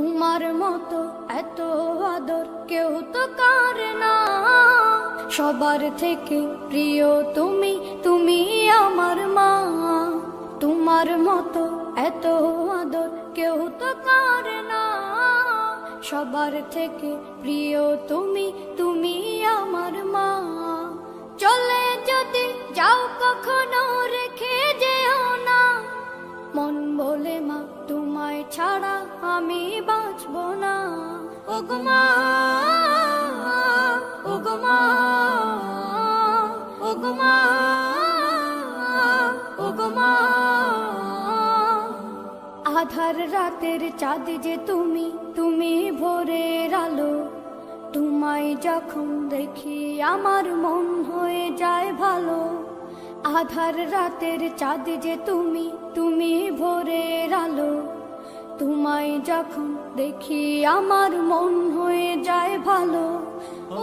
তোমার মতো এত আদর কেউ তো করে না, সবার থেকে প্রিয় তুমি, তুমি আমার মা। তোমার মতো এত আদর কেউ তো করে না, সবার থেকে প্রিয় তুমি, তুমি আমার মা। চলে যদি যাও কখনো রেখে যেও না, মন বলে মা তোমায় ছাড়া আমি বাঁচব না। ওগো মা, ওগো মা, ওগো মা, ওগো মা। আধার রাতের চাঁদ যে তুমি, তুমি ভোরের আলো। তোমায় যখন দেখি আমার মন হয়ে যায় ভালো। আধার রাতের চাঁদ যে তুমি, তুমি ভোরের আলো। তোমায় যখন দেখি আমার মন হয়ে যায় ভালো।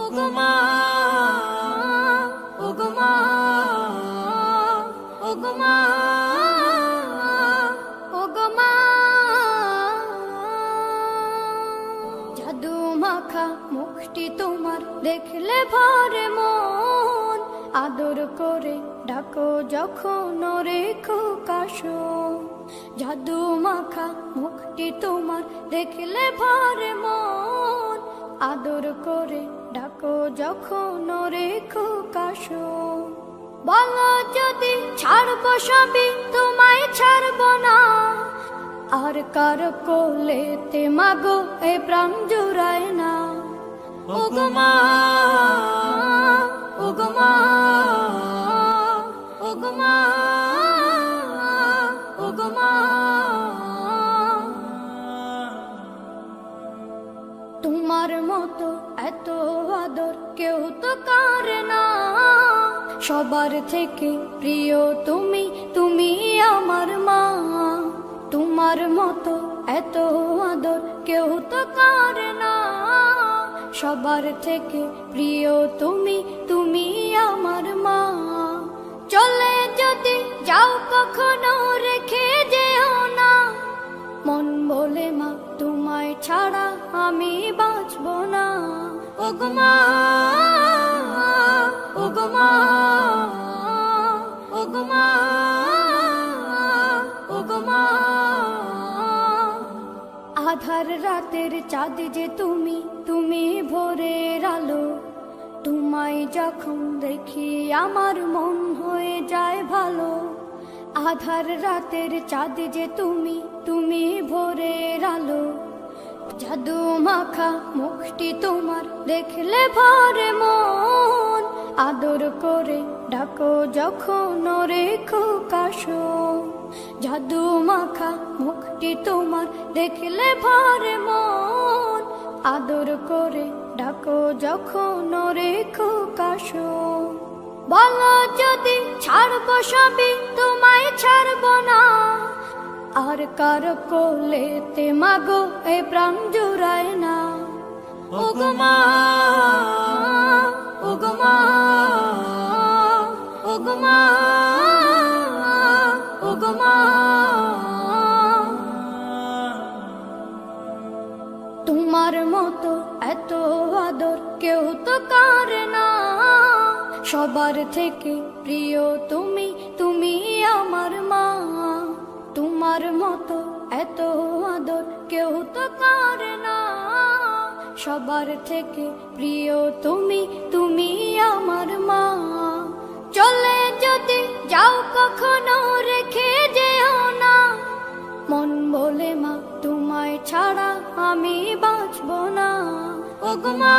ওগো মা, ওগো মা, ওগো মা, ওগো মা। জাদু মাখা মুখটি তোমার দেখলে ভরে মন, আদর করে ডাকো যখন রেখো কাশো। জাদু মাখা মুখটি তোমার দেখলে ভরে মন, আদর করে ডাকো যখন রেখো কাশো। বলো যদি ছাড়বো সবই তোমায় ছাড়বো না, আর কার কোলেতে মাগো এ প্রাণ জুড়ায় না। ওগো মা, ওগো মা, ওগো মা, ওগো মা। তোমার মতো এত আদর কেউ তো করে না, সবার থেকে প্রিয় তুমি, তুমি আমার মা। তোমার মতো এত আদর কেউ তো করে না, সবার থেকে প্রিয় তুমি, তুমি আমার মা। চলে যদি যাও কখনো রেখে যেও না, মন বলে মা তোমায় ছাড়া আমি বাঁচব না। ওগো মা, ওগো মা, ওগো মা, ওগো মা। আধার রাতের চাঁদ যে তুমি, তুমি ভোরের আলো। তোমায় যখন দেখি আমার মন হয়ে যায় ভালো। আধার রাতের চাঁদ যে তুমি, তুমি ভোরের আলো। জাদু মাখা মুখটি তোমার দেখলে ভরে মন, আদর করে ডাকো যখন রেখো কাশো। জাদু মাখা মুখটি তোমার দেখলে ভরে মন, আদর করে ডাকো যখন রেখো কাশো। বলো যদি ছাড়বো সবই তোমায় ছাড়বো না, আর কার কোলেতে মাগো এ প্রাণ জুড়ায় না। ওগো মা, ওগো মা, ওগো মা, ওগো মা। তোমার মতো এত আদর কেউ তো করে না, সবার থেকে প্রিয় তুমি, তুমি আমার মা। তোমার মতো এত আদর কেউ তো করে না, সবার থেকে প্রিয় তুমি, তুমি আমার মা। চলে যদি যাও কখনো রেখে যেও না, মন বলে মা তোমায় ছাড়া আমি বাঁচব না। ওগো মা।